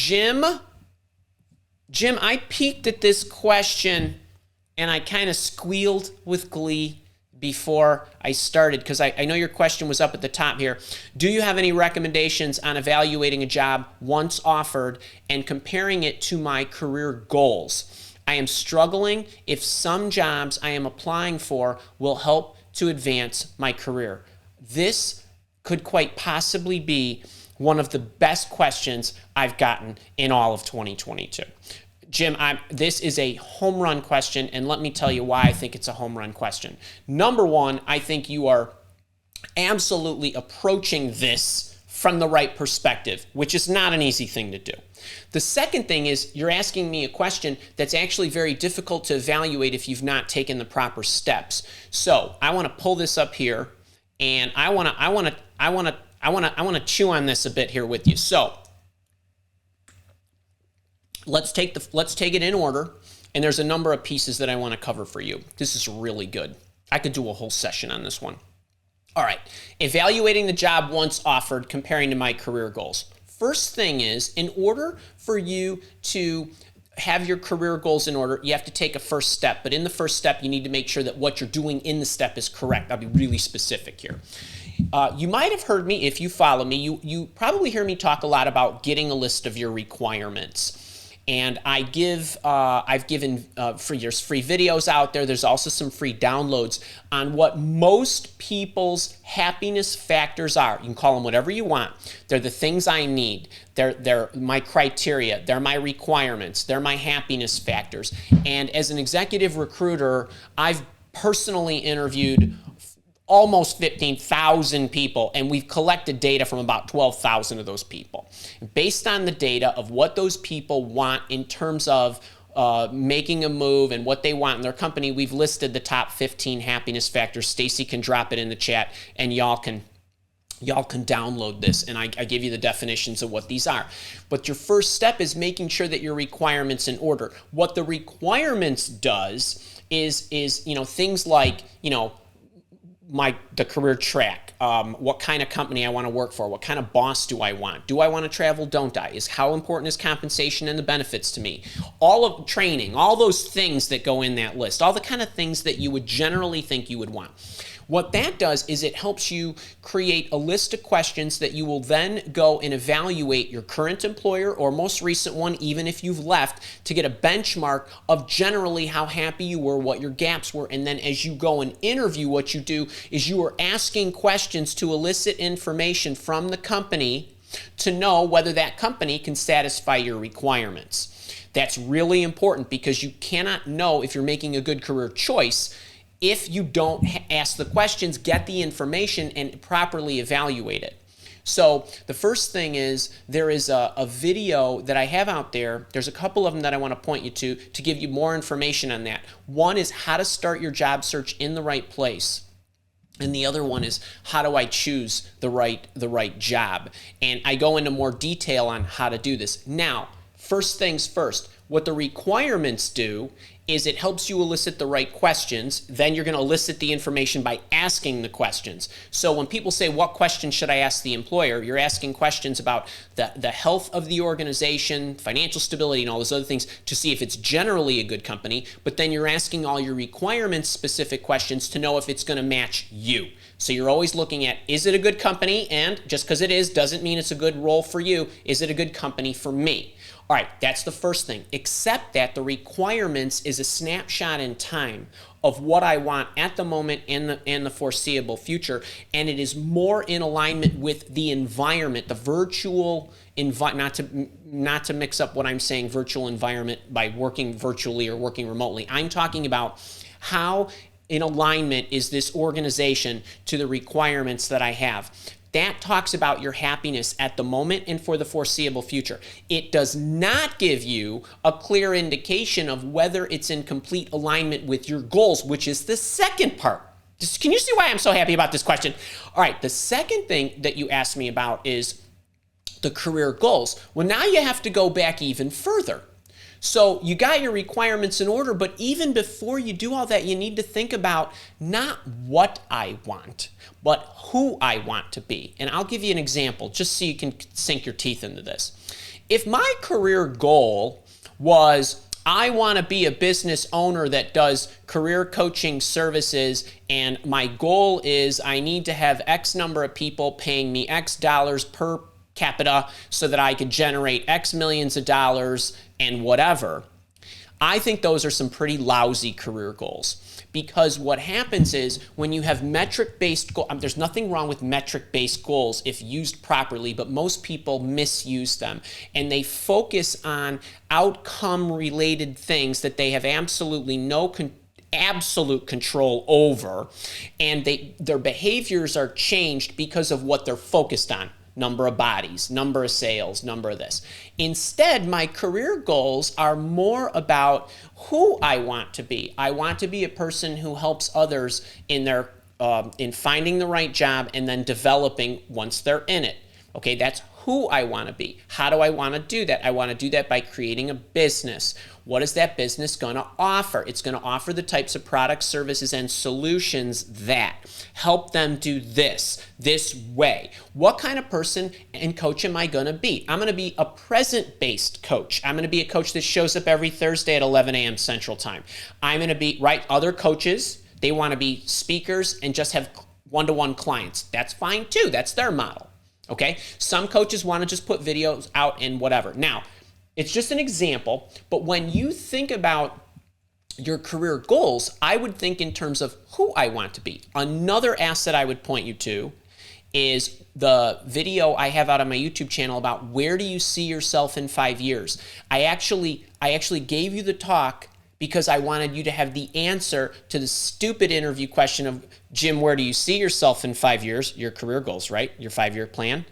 Jim, I peeked at this question and I kind of squealed with glee before I started because I know your question was up at the top here. Do you have any recommendations on evaluating a job once offered and comparing it to my career goals? I am struggling if some jobs I am applying for will help to advance my career. This could quite possibly be one of the best questions I've gotten in all of 2022. Jim, this is a home run question, and let me tell you why I think it's a home run question. Number one, I think you are absolutely approaching this from the right perspective, which is not an easy thing to do. The second thing is you're asking me a question that's actually very difficult to evaluate if you've not taken the proper steps. So I want to pull this up here, and I want to chew on this a bit here with you. So let's take it in order, and there's a number of pieces that I want to cover for you. This is really good. I could do a whole session on this one. All right, evaluating the job once offered, comparing to my career goals. First thing is, in order for you to have your career goals in order, you have to take a first step. But in the first step, you need to make sure that what you're doing in the step is correct. I'll be really specific here. You might have heard me, if you follow me, you probably hear me talk a lot about getting a list of your requirements. And I've given free videos out there. There's also some free downloads on what most people's happiness factors are. You can call them whatever you want. They're the things I need. They're my criteria. They're my requirements. They're my happiness factors. And as an executive recruiter, I've personally interviewed almost 15,000 people, and we've collected data from about 12,000 of those people. Based on the data of what those people want in terms of making a move and what they want in their company, we've listed the top 15 happiness factors. Stacy can drop it in the chat, and y'all can download this, and I give you the definitions of what these are. But your first step is making sure that your requirements in order. What the requirements does is things like the career track, what kind of company I want to work for, what kind of boss do I want to travel, don't I, how important is compensation and the benefits to me, all of training, all those things that go in that list, all the kind of things that you would generally think you would want. What that does is it helps you create a list of questions that you will then go and evaluate your current employer or most recent one, even if you've left, to get a benchmark of generally how happy you were, what your gaps were. And then as you go and interview, what you do is you are asking questions to elicit information from the company to know whether that company can satisfy your requirements. That's really important because you cannot know if you're making a good career choice if you don't ask the questions, get the information, and properly evaluate it. So the first thing is there is a video that I have out there. There's a couple of them that I want to point you to give you more information on that. One is how to start your job search in the right place. And the other one is how do I choose the right job? And I go into more detail on how to do this. Now, first things first, what the requirements do is it helps you elicit the right questions. Then you're going to elicit the information by asking the questions. So when people say, what questions should I ask the employer? You're asking questions about the health of the organization, financial stability, and all those other things to see if it's generally a good company. But then you're asking all your requirements-specific questions to know if it's going to match you. So you're always looking at, is it a good company? And just because it is doesn't mean it's a good role for you. Is it a good company for me? All right, that's the first thing. Except that the requirements is a snapshot in time of what I want at the moment and the foreseeable future, and it is more in alignment with the environment, the virtual environment. Not to mix up what I'm saying, virtual environment by working virtually or working remotely. I'm talking about how in alignment is this organization to the requirements that I have. That talks about your happiness at the moment and for the foreseeable future. It does not give you a clear indication of whether it's in complete alignment with your goals, which is the second part. Can you see why I'm so happy about this question? All right, the second thing that you asked me about is the career goals. Well, now you have to go back even further. So you got your requirements in order, but even before you do all that, you need to think about not what I want, but who I want to be. And I'll give you an example just so you can sink your teeth into this. If my career goal was I want to be a business owner that does career coaching services, and my goal is I need to have X number of people paying me X dollars per capita so that I could generate X millions of dollars and whatever, I think those are some pretty lousy career goals. Because what happens is when you have metric-based goals, there's nothing wrong with metric-based goals if used properly, but most people misuse them. And they focus on outcome-related things that they have absolutely no absolute control over. And their behaviors are changed because of what they're focused on. Number of bodies, number of sales, number of this. Instead, my career goals are more about who I want to be. I want to be a person who helps others in their in finding the right job and then developing once they're in it. Okay, that's who I want to be. How do I want to do that? I want to do that by creating a business. What is that business going to offer? It's going to offer the types of products, services, and solutions that help them do this way. What kind of person and coach am I going to be? I'm going to be a present-based coach. I'm going to be a coach that shows up every Thursday at 11 a.m. Central Time. I'm going to be, other coaches, they want to be speakers and just have one-to-one clients. That's fine too. That's their model. Okay, some coaches want to just put videos out and whatever. Now, it's just an example, but when you think about your career goals, I would think in terms of who I want to be. Another asset I would point you to is the video I have out on my YouTube channel about where do you see yourself in 5 years. I actually gave you the talk because I wanted you to have the answer to the stupid interview question of, Jim, where do you see yourself in 5 years? Your career goals, right? Your 5-year plan.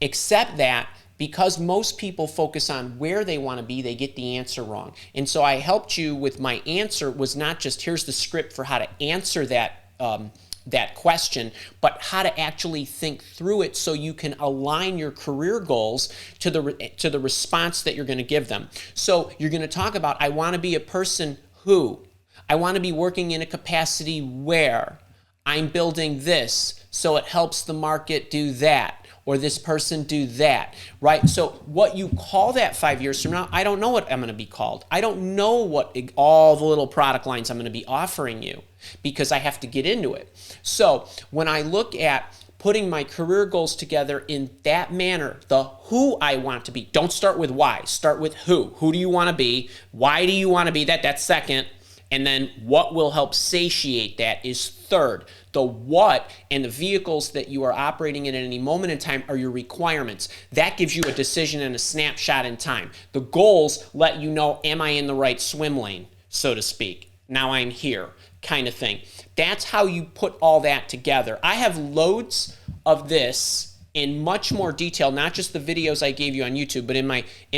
Except that because most people focus on where they want to be, they get the answer wrong. And so I helped you with my answer was not just here's the script for how to answer that question, but how to actually think through it so you can align your career goals to the response that you're going to give them. So you're going to talk about, I want to be a person who, I want to be working in a capacity where I'm building this so it helps the market do that, or this person do that, right? So what you call that 5 years from now, I don't know what I'm going to be called. I don't know what all the little product lines I'm going to be offering you because I have to get into it. So when I look at putting my career goals together in that manner, the who I want to be, don't start with why, start with who. Who do you want to be? Why do you want to be that? That's second. And then what will help satiate that is third. The what and the vehicles that you are operating in at any moment in time are your requirements. That gives you a decision and a snapshot in time. The goals let you know, am I in the right swim lane, so to speak? Now I'm here, kind of thing. That's how you put all that together. I have loads of this in much more detail, not just the videos I gave you on YouTube, but in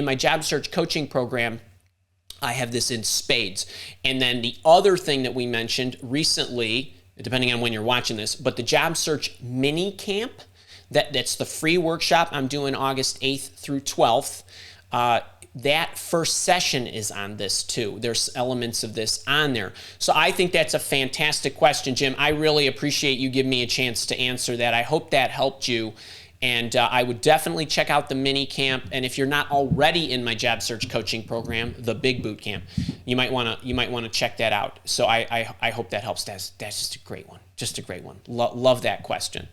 my job search coaching program, I have this in spades. And then the other thing that we mentioned recently, depending on when you're watching this, but the job search mini camp, that's the free workshop I'm doing August 8th through 12th. That first session is on this too. There's elements of this on there. So I think that's a fantastic question, Jim. I really appreciate you giving me a chance to answer that. I hope that helped you. And I would definitely check out the mini camp. And if you're not already in my job search coaching program, the big boot camp, you might want to check that out. So I hope that helps. That's just a great one. Just a great one. Love that question.